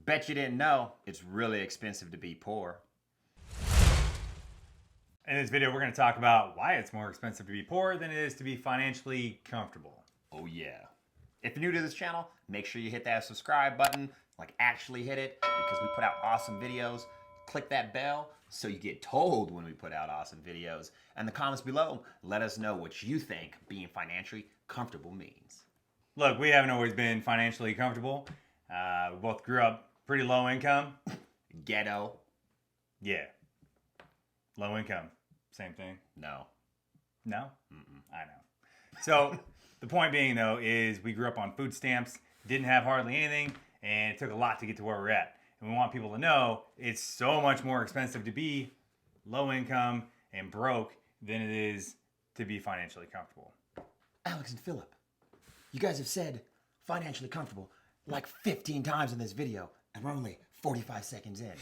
Bet you didn't know it's really expensive to be poor. In this video, we're going to talk about why it's more expensive to be poor than it is to be financially comfortable. Oh yeah. If you're new to this channel, make sure you hit that subscribe button, like actually hit it, because we put out awesome videos. Click that bell so you get told when we put out awesome videos. And the comments below, let us know what you think being financially comfortable means. Look, we haven't always been financially comfortable. We both grew up pretty low income. Ghetto. Yeah. Low income. Same thing. No. No? I know. So the point being, though, is we grew up on food stamps, didn't have hardly anything, and it took a lot to get to where we're at. And we want people to know it's so much more expensive to be low income and broke than it is to be financially comfortable. Alex and Philip, you guys have said financially comfortable like 15 times in this video, and we're only 45 seconds in.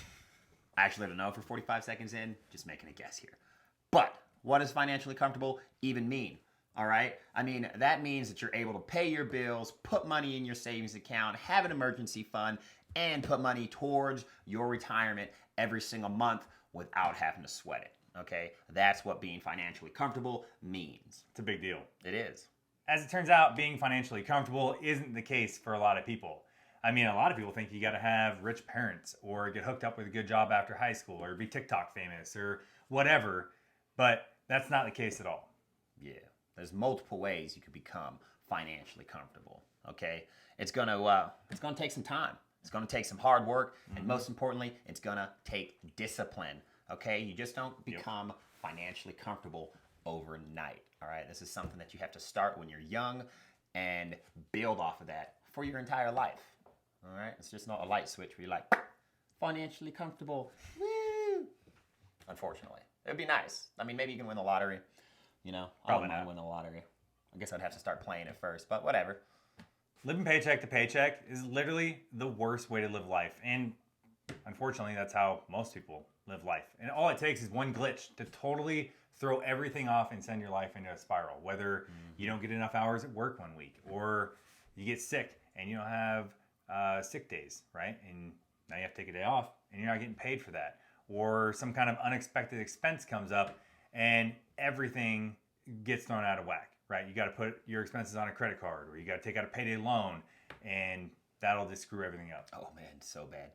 I actually don't know if we're 45 seconds in, just making a guess here. But what does financially comfortable even mean? All right? I mean, that means that you're able to pay your bills, put money in your savings account, have an emergency fund, and put money towards your retirement every single month without having to sweat it. Okay? That's what being financially comfortable means. It's a big deal. It is. As it turns out, being financially comfortable isn't the case for a lot of people. I mean, a lot of people think you got to have rich parents or get hooked up with a good job after high school or be TikTok famous or whatever, but that's not the case at all. Yeah, there's multiple ways you could become financially comfortable. Okay, it's gonna take some time. It's gonna take some hard work, and most importantly, it's gonna take discipline. Okay, you just don't become financially comfortable overnight. All right, this is something that you have to start when you're young and build off of that for your entire life. All right, it's just not a light switch where you're like financially comfortable. Woo! Unfortunately, it'd be nice. I mean, maybe you can win the lottery. You know, Probably I don't not. mind winning the lottery. I guess I'd have to start playing it first, but whatever. Living paycheck to paycheck is literally the worst way to live life. And unfortunately, that's how most people live life. And all it takes is one glitch to totally throw everything off and send your life into a spiral. Whether you don't get enough hours at work one week, or you get sick and you don't have sick days, right? And now you have to take a day off and you're not getting paid for that. Or some kind of unexpected expense comes up and everything gets thrown out of whack, right? You got to put your expenses on a credit card, or you got to take out a payday loan, and that'll just screw everything up. Oh man, so bad.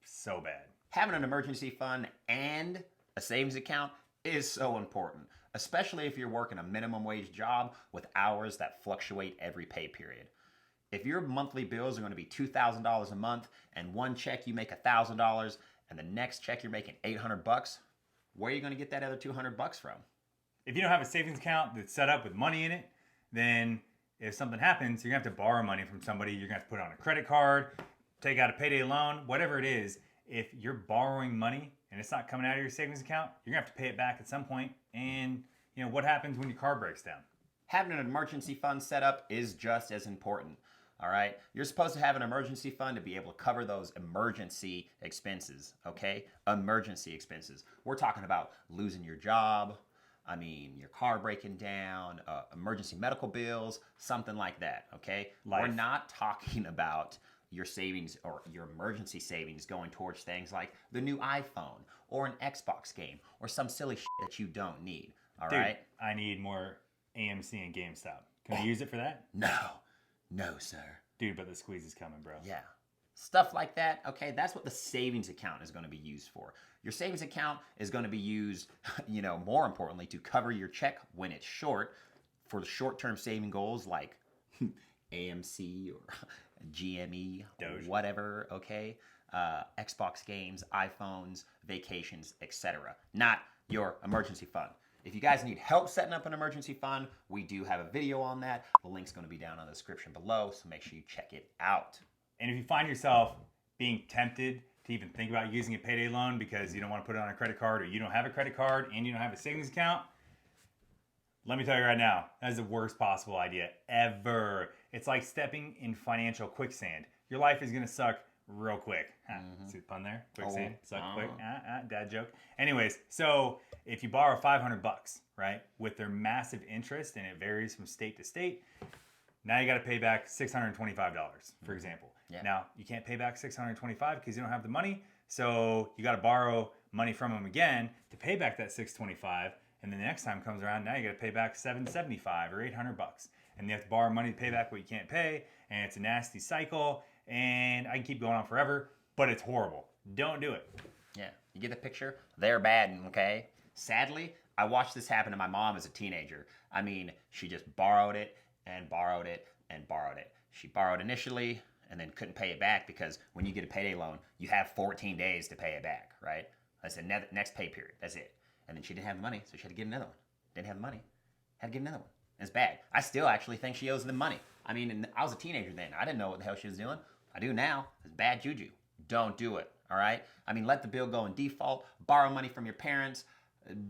So bad. Having an emergency fund and a savings account is so important, especially if you're working a minimum wage job with hours that fluctuate every pay period. If your monthly bills are going to be $2,000 a month, and one check you make $1,000, and the next check you're making $800, where are you going to get that other $200 from? If you don't have a savings account that's set up with money in it, then if something happens, you're going to have to borrow money from somebody. You're going to have to put it on a credit card, take out a payday loan, whatever it is. If you're borrowing money and it's not coming out of your savings account, you're going to have to pay it back at some point. And you know what happens when your car breaks down? Having an emergency fund set up is just as important. All right, you're supposed to have an emergency fund to be able to cover those emergency expenses, okay? Emergency expenses. We're talking about losing your job, your car breaking down, emergency medical bills, something like that, okay? Life. We're not talking about your savings or your emergency savings going towards things like the new iPhone or an Xbox game or some silly shit that you don't need, all right? I need more AMC and GameStop. Can I use it for that? No, sir. Dude, but the squeeze is coming, bro. Yeah. Stuff like that, okay, that's what the savings account is going to be used for. Your savings account is going to be used, more importantly, to cover your check when it's short for the short-term saving goals like AMC or GME, Doge. whatever, okay? Xbox games, iPhones, vacations, etc. Not your emergency fund. If you guys need help setting up an emergency fund, we do have a video on that. The link's going to be down in the description below, so make sure you check it out. And if you find yourself being tempted to even think about using a payday loan because you don't want to put it on a credit card, or you don't have a credit card and you don't have a savings account, let me tell you right now, that is the worst possible idea ever. It's like stepping in financial quicksand. Your life is going to suck real quick. See the pun there? Quicksand, suck quick. Dad joke. Anyways, so if you borrow $500, right, with their massive interest, and it varies from state to state, now you got to pay back $625, for example. Yeah. Now, you can't pay back $625 because you don't have the money. So you got to borrow money from them again to pay back that $625. And then the next time comes around, now you got to pay back $775 or $800. And you have to borrow money to pay back what you can't pay. And it's a nasty cycle. And I can keep going on forever, but it's horrible. Don't do it. Yeah, you get the picture? They're bad, okay? Sadly, I watched this happen to my mom as a teenager. I mean, she just borrowed it and borrowed it and borrowed it. She borrowed initially and then couldn't pay it back because when you get a payday loan, you have 14 days to pay it back, right? That's the next pay period. That's it. And then she didn't have the money, so she had to get another one. Didn't have the money, had to get another one. It's bad. I still actually think she owes them money. I mean, and I was a teenager then. I didn't know what the hell she was doing. I do now. It's bad juju. Don't do it, all right? I mean, let the bill go in default. Borrow money from your parents.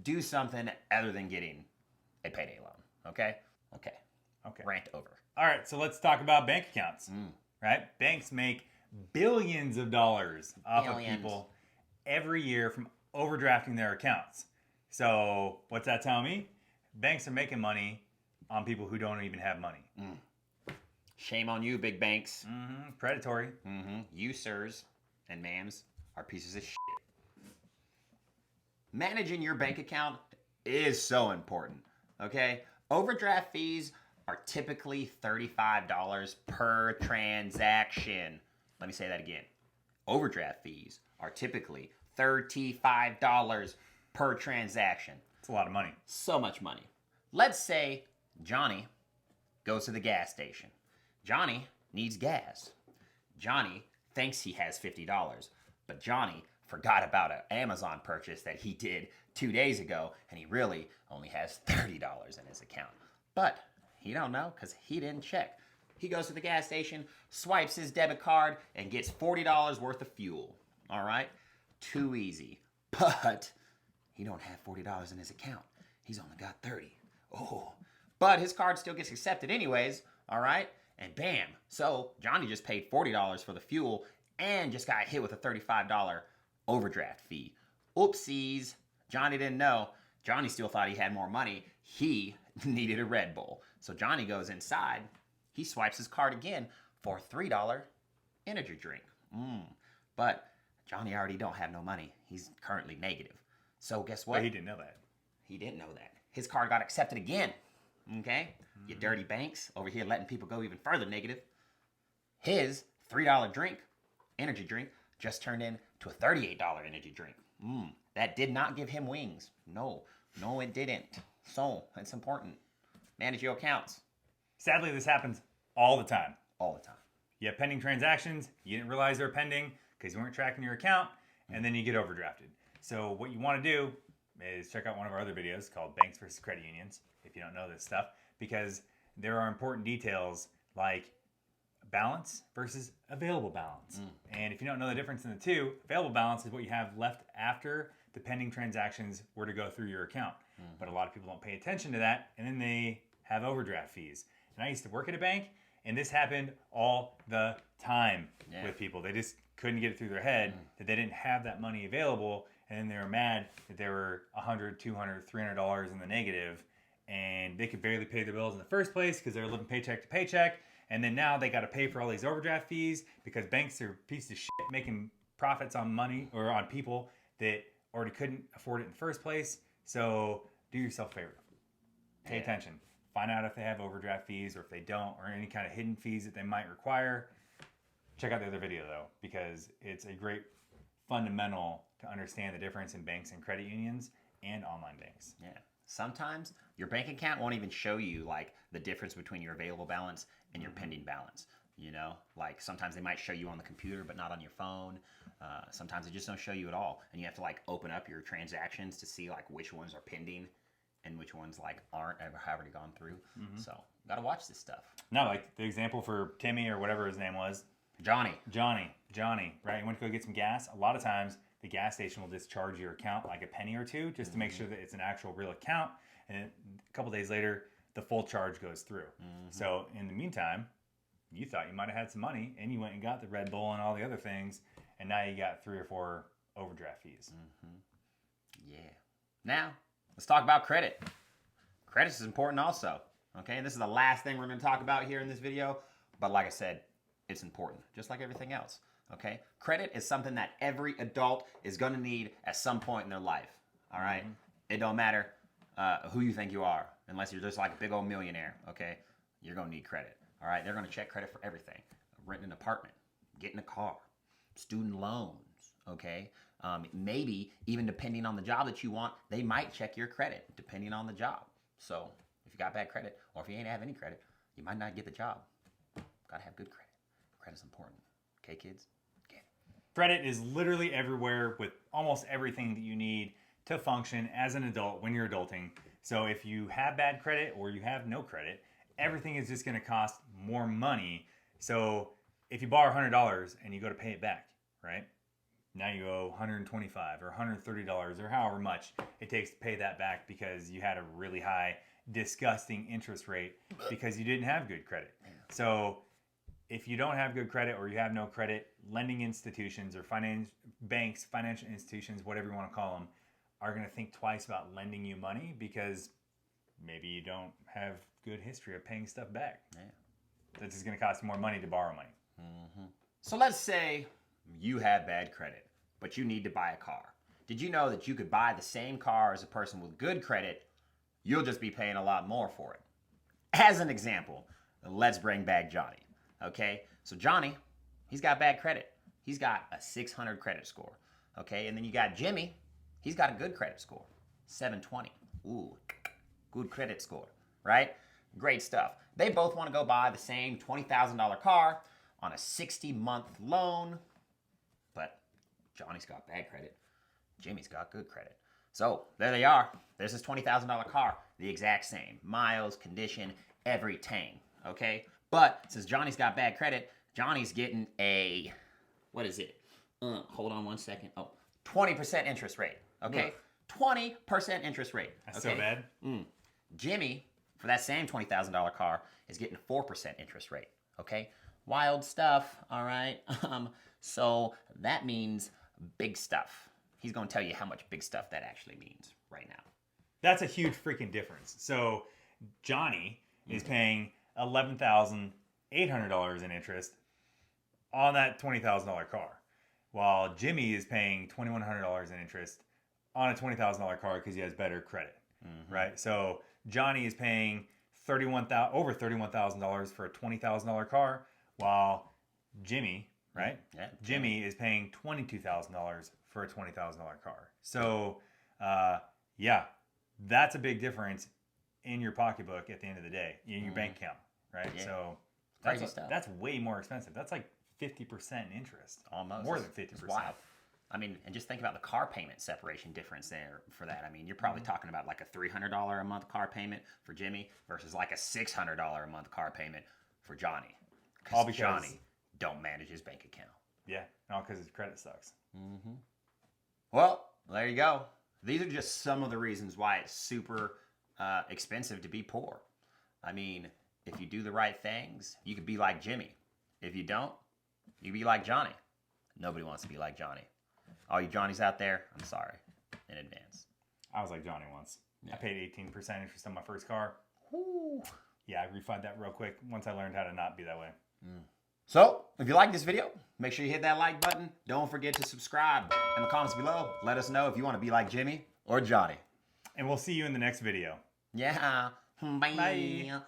Do something other than getting a payday loan, okay? Okay. Rant over. All right, so let's talk about bank accounts, right? Banks make billions of dollars off of people every year from overdrafting their accounts. So what's that telling me? Banks are making money on people who don't even have money. Shame on you, big banks. Predatory. You, sirs and ma'ams, are pieces of shit. Managing your bank account is so important, okay? Overdraft fees are typically $35 per transaction. Let me say that again. Overdraft fees are typically $35 per transaction. It's a lot of money. So much money. Let's say Johnny goes to the gas station. Johnny needs gas. Johnny thinks he has $50, but Johnny forgot about an Amazon purchase that he did 2 days ago, and he really only has $30 in his account. But he don't know because he didn't check. He goes to the gas station, swipes his debit card, and gets $40 worth of fuel. All right? Too easy. But he don't have $40 in his account. He's only got 30. Oh. But his card still gets accepted anyways. All right? And bam. So Johnny just paid $40 for the fuel and just got hit with a $35 overdraft fee. Oopsies. Johnny didn't know. Johnny still thought he had more money. He needed a Red Bull. So Johnny goes inside. He swipes his card again for a $3 energy drink. But Johnny already don't have no money. He's currently negative. So guess what? But he didn't know that. He didn't know that. His card got accepted again. Okay? You dirty banks over here letting people go even further negative. His $3 drink, energy drink, just turned into a $38 energy drink. That did not give him wings. No, it didn't. So, it's important. Manage your accounts. Sadly, this happens all the time. All the time. You have pending transactions, you didn't realize they're pending because you weren't tracking your account, and then you get overdrafted. So what you want to do is check out one of our other videos called Banks versus Credit Unions, if you don't know this stuff, because there are important details like balance versus available balance. And if you don't know the difference in the two, available balance is what you have left after the pending transactions were to go through your account. But a lot of people don't pay attention to that, and then they have overdraft fees. And I used to work at a bank, and this happened all the time with people. They just couldn't get it through their head that they didn't have that money available, and then they were mad that they were $100, $200, $300 in the negative, and they could barely pay their bills in the first place because they were living paycheck to paycheck. And then now they got to pay for all these overdraft fees because banks are pieces of shit making profits on money or on people that already couldn't afford it in the first place. So do yourself a favor. Pay attention. Find out if they have overdraft fees or if they don't, or any kind of hidden fees that they might require. Check out the other video though, because it's a great fundamental to understand the difference in banks and credit unions and online banks. Yeah. Sometimes your bank account won't even show you like the difference between your available balance and your pending balance. You know, like sometimes they might show you on the computer, but not on your phone. Sometimes they just don't show you at all. And you have to like open up your transactions to see like which ones are pending and which ones like aren't ever have already gone through. So gotta watch this stuff. No, like the example for Timmy or whatever his name was. Johnny, right? You went to go get some gas. A lot of times the gas station will just charge your account like a penny or two just to make sure that it's an actual real account. And then a couple days later, the full charge goes through. So in the meantime, you thought you might have had some money and you went and got the Red Bull and all the other things. And now you got 3 or 4 overdraft fees. Yeah. Now, let's talk about credit. Credit is important also. Okay, and this is the last thing we're going to talk about here in this video. But like I said, it's important, just like everything else. Okay? Credit is something that every adult is going to need at some point in their life. All right? It don't matter who you think you are, unless you're just like a big old millionaire. Okay? You're going to need credit. All right? They're going to check credit for everything. Renting an apartment, getting a car, student loans. Okay? Maybe even depending on the job that you want, they might check your credit depending on the job. So if you got bad credit, or if you ain't have any credit, you might not get the job. Gotta have good credit. Credit's important. Okay, kids? Get it. Credit is literally everywhere with almost everything that you need to function as an adult when you're adulting. So if you have bad credit or you have no credit, everything is just going to cost more money. So if you borrow $100 and you go to pay it back, right? Now you owe $125 or $130 or however much it takes to pay that back because you had a really high, disgusting interest rate because you didn't have good credit. So if you don't have good credit or you have no credit, lending institutions or banks, financial institutions, whatever you want to call them, are going to think twice about lending you money because maybe you don't have good history of paying stuff back. Yeah. That's just going to cost you more money to borrow money. Mm-hmm. So let's say you have bad credit, but you need to buy a car. Did you know that you could buy the same car as a person with good credit? You'll just be paying a lot more for it. As an example, let's bring back Johnny. Okay, so Johnny, he's got bad credit. He's got a 600 credit score. Okay, and then you got Jimmy. He's got a good credit score, 720. Ooh, good credit score, right? Great stuff. They both want to go buy the same $20,000 car on a 60-month loan, but Johnny's got bad credit. Jimmy's got good credit. So there they are. There's this $20,000 car, the exact same. Miles, condition, everything, okay? But since Johnny's got bad credit, Johnny's getting a, what is it? Hold on one second. 20% interest rate, okay? 20% interest rate. That's so bad. Jimmy, for that same $20,000 car, is getting 4% interest rate, okay? Wild stuff, all right? So that means big stuff. He's going to tell you how much big stuff that actually means right now. That's a huge freaking difference. So Johnny is paying $11,800 in interest on that $20,000 car, while Jimmy is paying $2,100 in interest on a $20,000 car because he has better credit, right? So Johnny is paying over $31,000 for a $20,000 car, while Jimmy, right? Yeah, Jimmy is paying $22,000 for a $20,000 car. So, yeah, that's a big difference in your pocketbook at the end of the day, in your bank account, right? Yeah. So Crazy stuff. That's way more expensive. That's like 50% interest. Almost. More than 50%. It's wild. I mean, and just think about the car payment separation difference there for that. I mean, you're probably talking about like a $300 a month car payment for Jimmy versus like a $600 a month car payment for Johnny. All because Johnny don't manage his bank account. Yeah, all because his credit sucks. Well, there you go. These are just some of the reasons why it's super expensive to be poor. I mean, if you do the right things, you could be like Jimmy. If you don't, you be like Johnny. Nobody wants to be like Johnny. All you Johnnies out there, I'm sorry in advance. I was like Johnny once. Yeah. I paid 18% interest on my first car. Ooh. Yeah, I refunded that real quick once I learned how to not be that way. So, if you like this video, make sure you hit that like button. Don't forget to subscribe. In the comments below, let us know if you want to be like Jimmy or Johnny. And we'll see you in the next video. Yeah. Bye. Bye.